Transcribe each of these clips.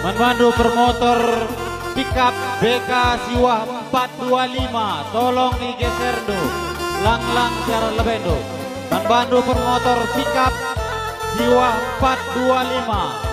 Memandu bermotor pickup BK Siwah 425, tolong digeser do, lang-lang cara lebendo. Memandu bermotor pickup Siwah 425.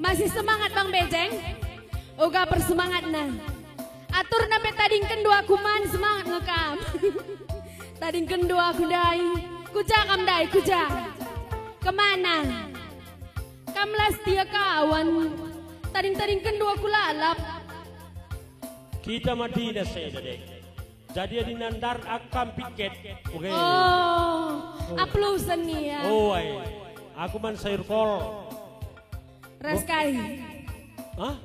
Masih semangat Bang Bejeng? Oga persemangat nah. Atur nabe tading kedua kuman semangat ngekam. Tading kedua kudai, kuja kam dai kuja. Kemana? Kamlas dia kawan. Tading kedua kulalap. Kita mati dah saya dek. Jadi di nandar akam piket. Oke. Oh, aplusan nih ya. Oh, aku man sayur kol. Reskai. Hah?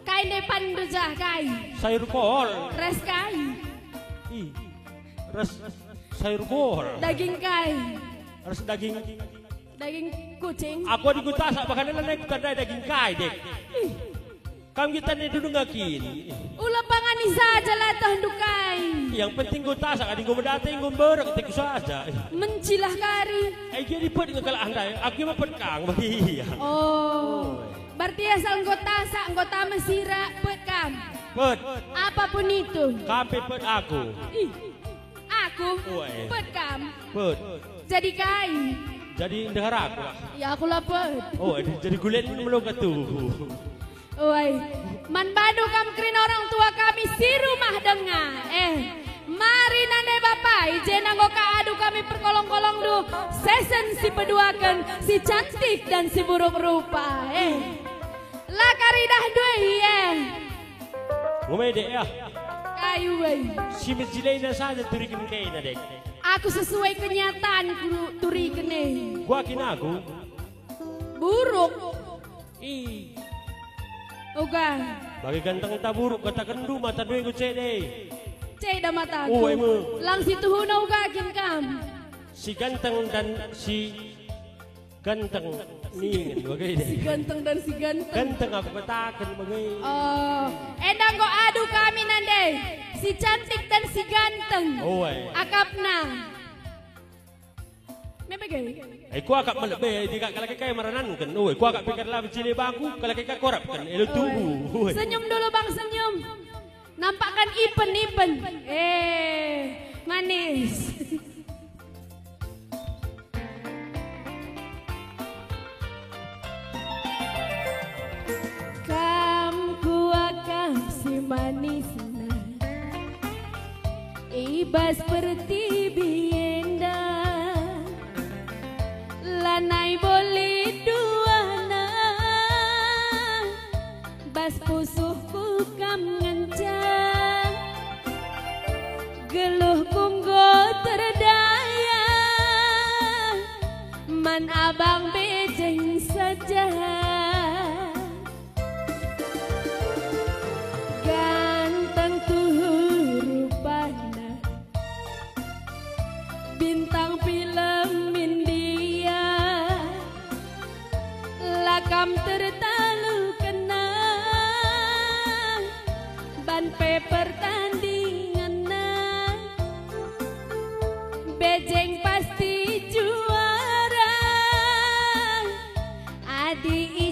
Kai depan dujah kai. Sayur kol. Reskai. Ih. Sayur kol. Daging kai. Res daging. Daging kucing. Aku di kutasa bahkan naik kutadai daging kai dek. Kami kita ni dulu ngakin. Ulah pangani saja lah toh dukai. Yang penting kutasa kan gue berdatang gue berek teku saja. Mencilah kari. Jadi pun dengan kalah anda. Aku mau petkang bagi. Oh. Berarti asal anggota mesira pet kam. Pet. Apapun itu. Kampe pet aku. Ih. Aku pet kam. Pet. Jadi kai. Jadi dengar aku lah. Ya aku lah pet. Oh, jadi gulen belum ketuh. Oi, man badu kam krin orang tua kami si rumah dengar. Mari nande bapak, ijen anggo adu kami perkolong-kolong du. Sesen si peduakan, si cantik dan si buruk rupa. Lakaridah dua Ngomong dek ya. Kayu wei. Si menjilainya saja turikin kayaknya dek. Aku sesuai kenyataan turi kene. Gua kina aku. Buruk. Ih. Oga. Bagi ganteng tak buruk kata kendu mata dua gue cede. Ceda mata Oh, aku. emu. Lang situ huna uga kim kam. Si ganteng dan si ganteng nih bagai Si ganteng dan si ganteng. Ganteng aku petakan bagai. Oh, endang go adu kami nande. Si cantik dan si ganteng. Oh, Akapna. Mebegay. Kuah akak melebih di kalau kayak maranan kan. Oh, kuah akak pikir lah cili bangku kalau kayak korap kan. Elu tubuh. Senyum dulu bang senyum. Nampakkan ipen. Manis. Kam kuakam si manis na. Ibas pertibi lanai boleh duana bas pusuhku kam ngencang geluh kunggo terdaya man abang bejeng saja ganteng tuh rupana bintang film lakam tertalu kena ban paper tandingan bejeng pasti juara adi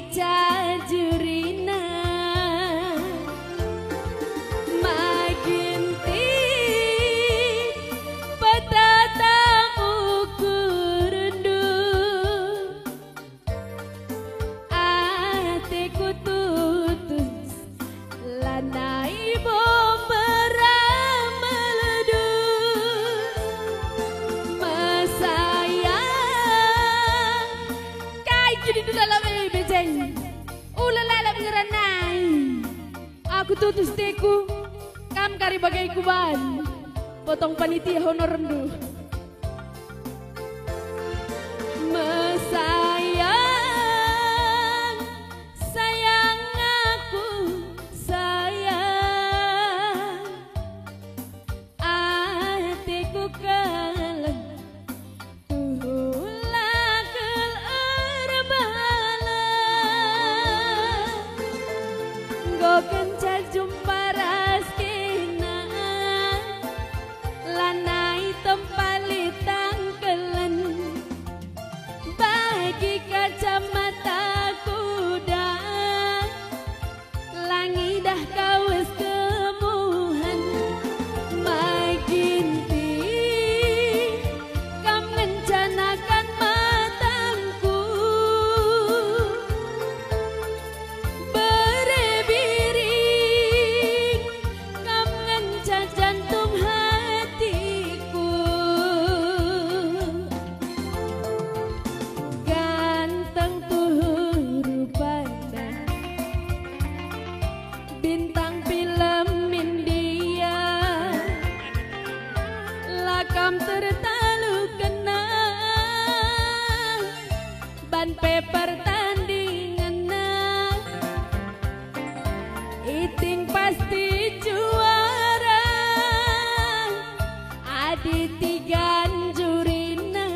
bagai kuban potong panitia honor rendu. Mesayang, sayang aku sayang, hatiku kalem ulah kel erbala, go kenca jumpa raskina, lanai tempali tangkelan. Bagi kacamata kuda, langi dah kawes kemuhan, makin kam mencanakan matangku, berebiring kam ngencah jantung hatiku. Ganteng tuh rupanya, bintang film India, lakam tertalu kena, ban paper tandingan, iting pasti juara, aditi ganjurina.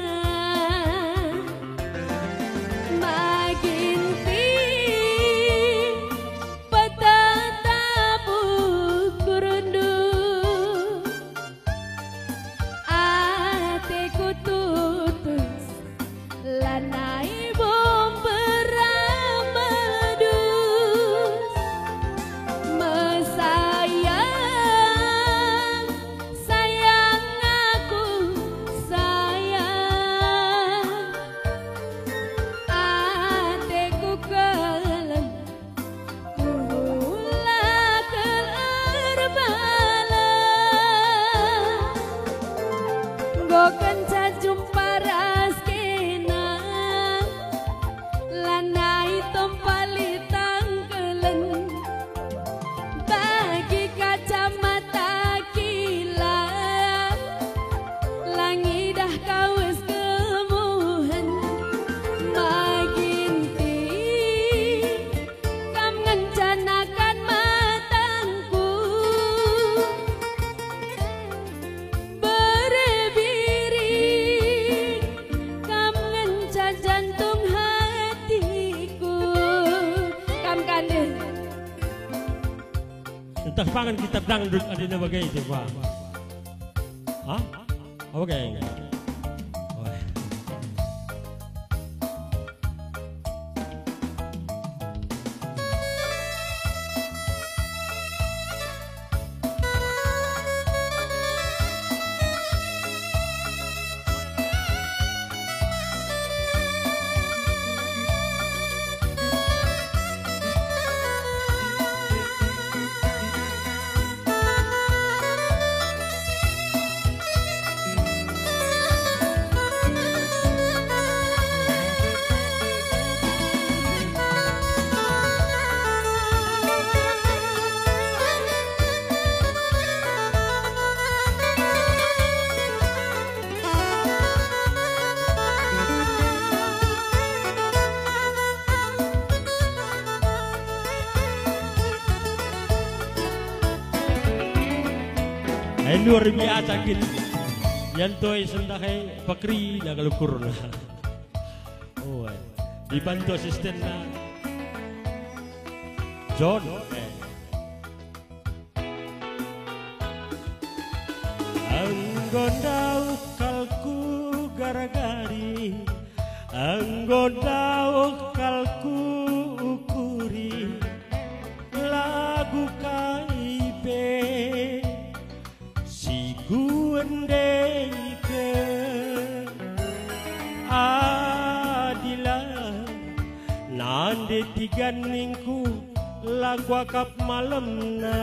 Maginti petatabu kurundu, atiku tutus lanai bom beramadus. Mesayang, sayang aku sayang, adekku kalem ulah kel erbala, go kenca jumpa raskina, lanai tompali tangkelan. Bagi kacamata kilat, langi dah kawes kemuhan, maginti kam ngencanakan matangku, berebiring kam ngencah jantung hatiku. Kam kandil Entah pangan kita dangdut ada na bagay itu Pak. Hah? Apa kaya? Luar biasa gitu. Yan to'y sandahay pakri na kalukur na. Oh, dibantu asisten na John. Ang gondaw kalku garagari, ang gondaw kalku ukuri, lagu kaibe guende ke adila nande tigan ningku lagu akap malam na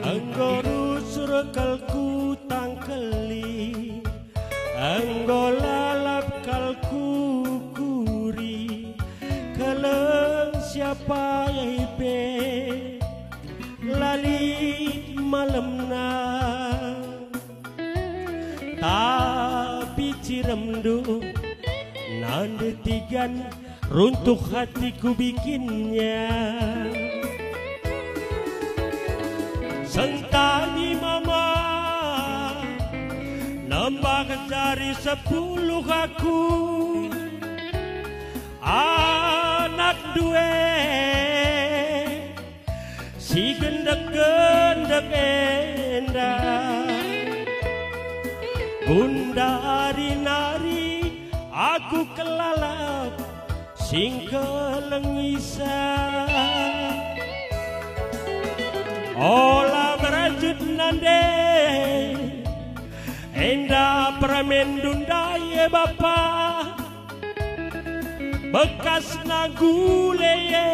anggoru surkalku tangkeli anggolalap kalku kuri kaleng siapa yang ibe lalit malam na tapi ciremdu nandetigan runtuh hatiku bikinnya sentani mama nambah dari 10 aku anak dua si gendek-gendek endah bunda ari-nari aku kelalap sing kelengisa olah berajut nande endah pramendundaya bapa bekas naguleye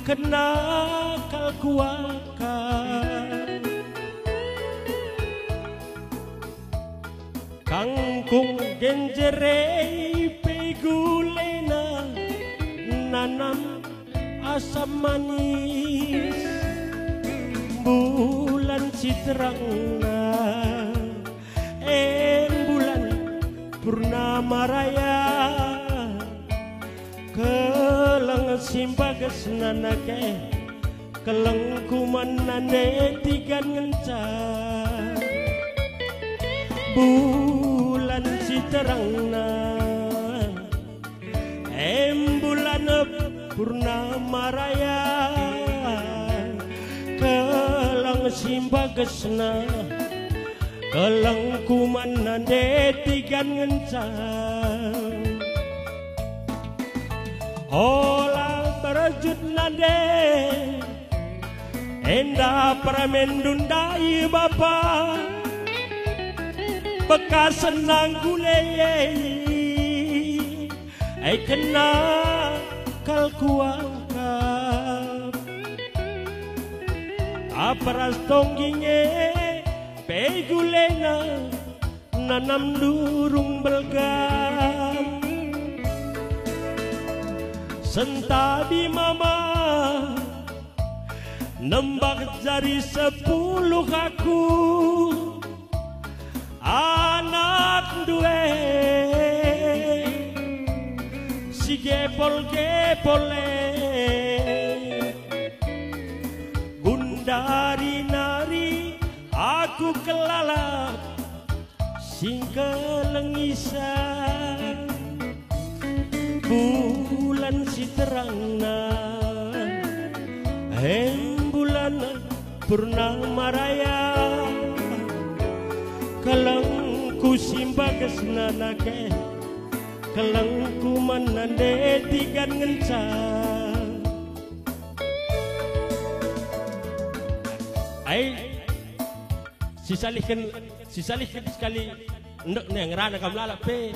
kena kalkuakan kangkung genjerei pegulena nanam asam manis bulan citerangna bulan purnama raya kelang simbagas nanake kelang kumanane tigan ngencar bulan citerangna bulan purnama raya kelang simbagasna kelang kumanane tigan ngencar olah berajut nade endah pramendundai bapa bekas senang guleye kena kalkuangkap aparas tongginge pegulena nanam durung belgam sentabi mama nembak jari 10 aku anak dua si gepol-gepole gundari nari aku kelalap sing kelengisan bulan si terangna bulan purnama raya kalangku simbagas nanake kalangku manande tigan ngencar sisalihkan sekali ndek neng rana kamlalak pe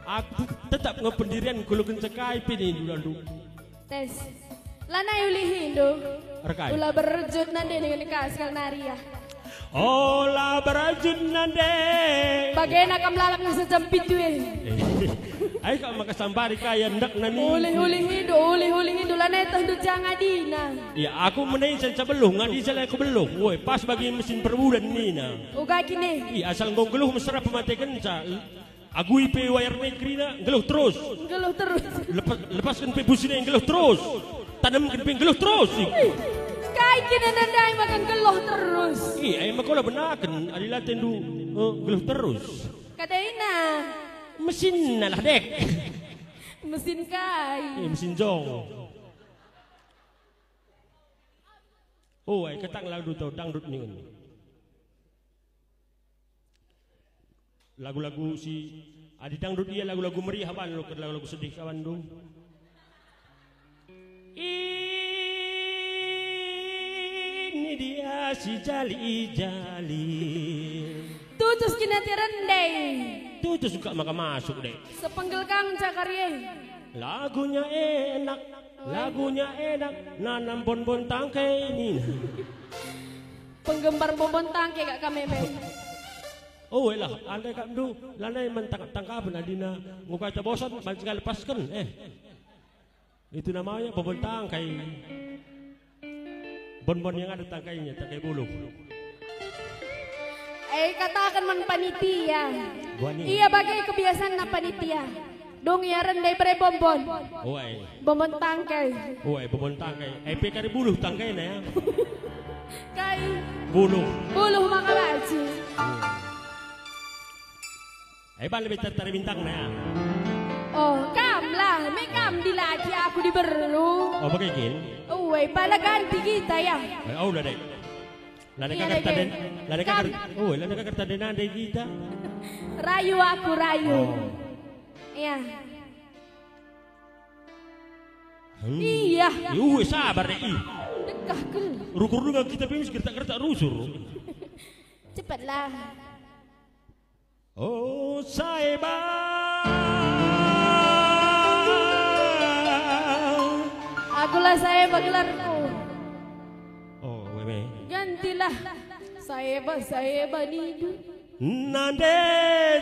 aku tetap ngependirian kulukan cekai pini dulu tes lana yulihindo rekai ulah berjut nande dengan kasal naria olah berajut nande bagaimana kamu lalap nga sa jampit ay ka makasambari kaya ndak nani uli hindo lana ito hindo jangan dina ya aku menaisan sa beluh ngadi sila ako beluh woy pas bagi mesin perbulan nina uga kini iya asal ngong geluh masarap pematikan sa agui pe wayar negeri na geluh terus lepaskan pe busina yang geluh terus tanamkan pe geluh terus kay kinananday magang geluh terus iya ay makola benakan alilatin du geluh terus kadain na mesin nalah dek mesin kay mesin jong oh ay katang lagu tau dangdut nih lagu-lagu si adi dangdut dia lagu-lagu meriah ban lo lagu-lagu sedih kawan dong ini dia si jali tutus kinatiran deh tutus suka maka masuk deh sepenggel kang cakarye lagunya enak nanam bon-bon tangke ini penggemar bon tangke gak kameme oh lah andai kak du lanai mentangkapan adina ngukai bosan banci lepaskan Itu namanya bobol tangkai. Bon-bon yang ada tangkainya, tangkai bulu. Katakan man panitia. Buani. Iya bagai kebiasaan na panitia. Dong ya renday pre bonbon. Uai. Bonbon tangkai. Uai, bobol tangkai. Pekari bulu tangkai na ya. Kai. Bulu. Buluh makalaci. Balik betari bintang na ya. Oh, kam lah. May kam di lagi aku di berlu. Oh, bagaimana? Uwe, pala ganti kita ya. Oh, udah deh. Lada Iya, kakarta lagi. den. Lada kakarta den ande kita. Rayu aku rayu. Oh. Iya. Iya. Uwe sabar deh. Dekah kel. Rukur dengan kita pimis gertak-gertak rusur. Cepatlah. Oh, saiba. Akulah saya gelarku. Oh, weme. Gantilah. Saya nidu. Nande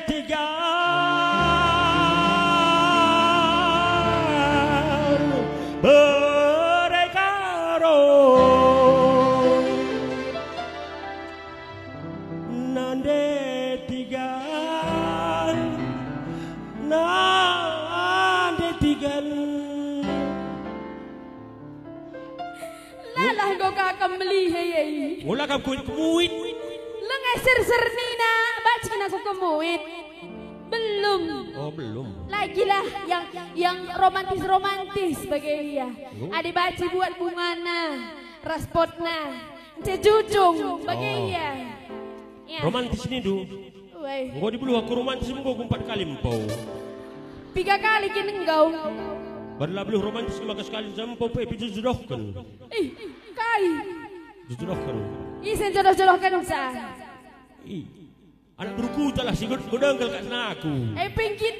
tiga. Berekaro. Nande tiga. Nande tiga. Lalah kau kakak beli hei. Mula kam kuit. Lengeser sernina, bacain aku kemuit. Belum. Oh, belum. Lagi lah yang romantis bagai ya. Ada baci buat bungana, raspotna, cejujung bagai ya. Romantis ni du. Woi. Engkau di bulu aku romantis engkau 4 kali empau. 3 kali kini engkau. Barulah belu romantis maka sekali empau pe jodohkan. Kai. Jodohkan. Isen jodoh-jodohkan sa. Anak beruku telah si godongkel kat aku. Pengkit.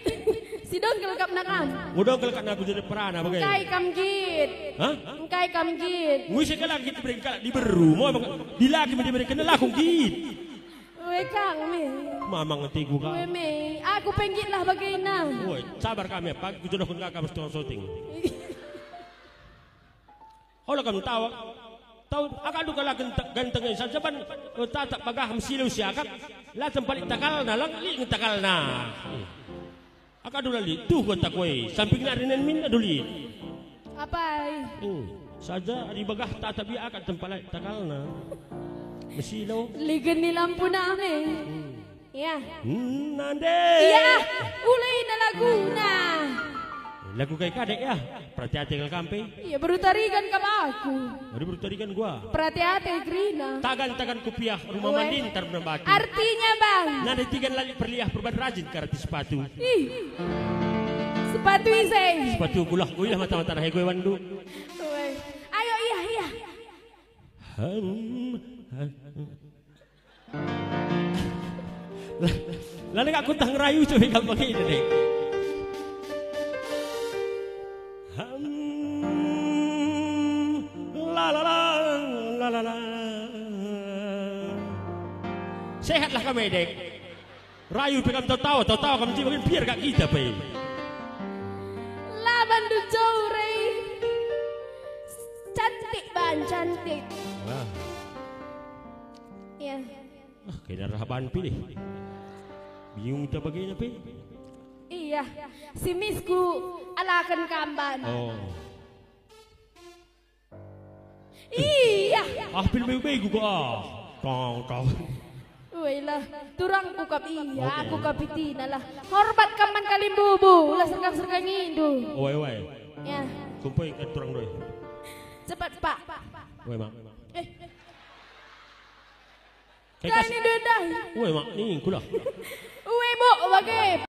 Si dongkel kap nakam. Godongkel kat aku jadi perana bagai. Kai kamkit. Hah? Kai kamkit. Ngui sekala kita beri kalak di beru. Mau di lagi menjadi kena laku git. Woi kang me. Mamang ngetiku kau. Woi me. Aku pengkit lah bagaina. Woi, sabar kami pagi ku jodohkan kakak mesti orang syuting. Kalau kamu tahu akan duka lah gantengnya saja ban tak pagaham silau siakak lah tempat takal na lang li takal na akan dulu li tuh kota kue samping narinan min aduli Apa? saja di bagah tak tabi akan tempat takal na mesilau Ligan ni lampu namin. Ya. nande Iya, ulay na laguna. lagu kay kadek ya perhati-hati kal kampe Iya, baru tarikan ka ba aku? baru bertarikan gua Perhati-hati, Grina. tagan kupiah rumah Uwe. mandi ntar batu Artinya bang? nade tigan lali perliah perban rajin karati sepatu Ih, sepatu isay. sepatu gulah mata-mata nahe gue wandu Uwe. Ayo, iya. Lalu aku tang rayu coba kalau pakai ini deh. La. Sehatlah kami dek. Rayu pegang tahu kami cium biar gak kita pe. Laban du jore. Cantik ban, cantik. Wah, Iya. kena rahaban pilih. Bingung kita bagaimana pe? Iya, si misku alakan kamban. Oh. Iya. Pil baik-baik gua. Kau. Uy lah, turang ku kap iya, aku kapitina lah. Hormat kaman kalimbubu, ulah serkang-serkang indu. Oi. Ya, Kumpul ke turang doi. cepat pak. Oi mak. Kani dedah. Oi mak, ni kulah. Uy bu, bagai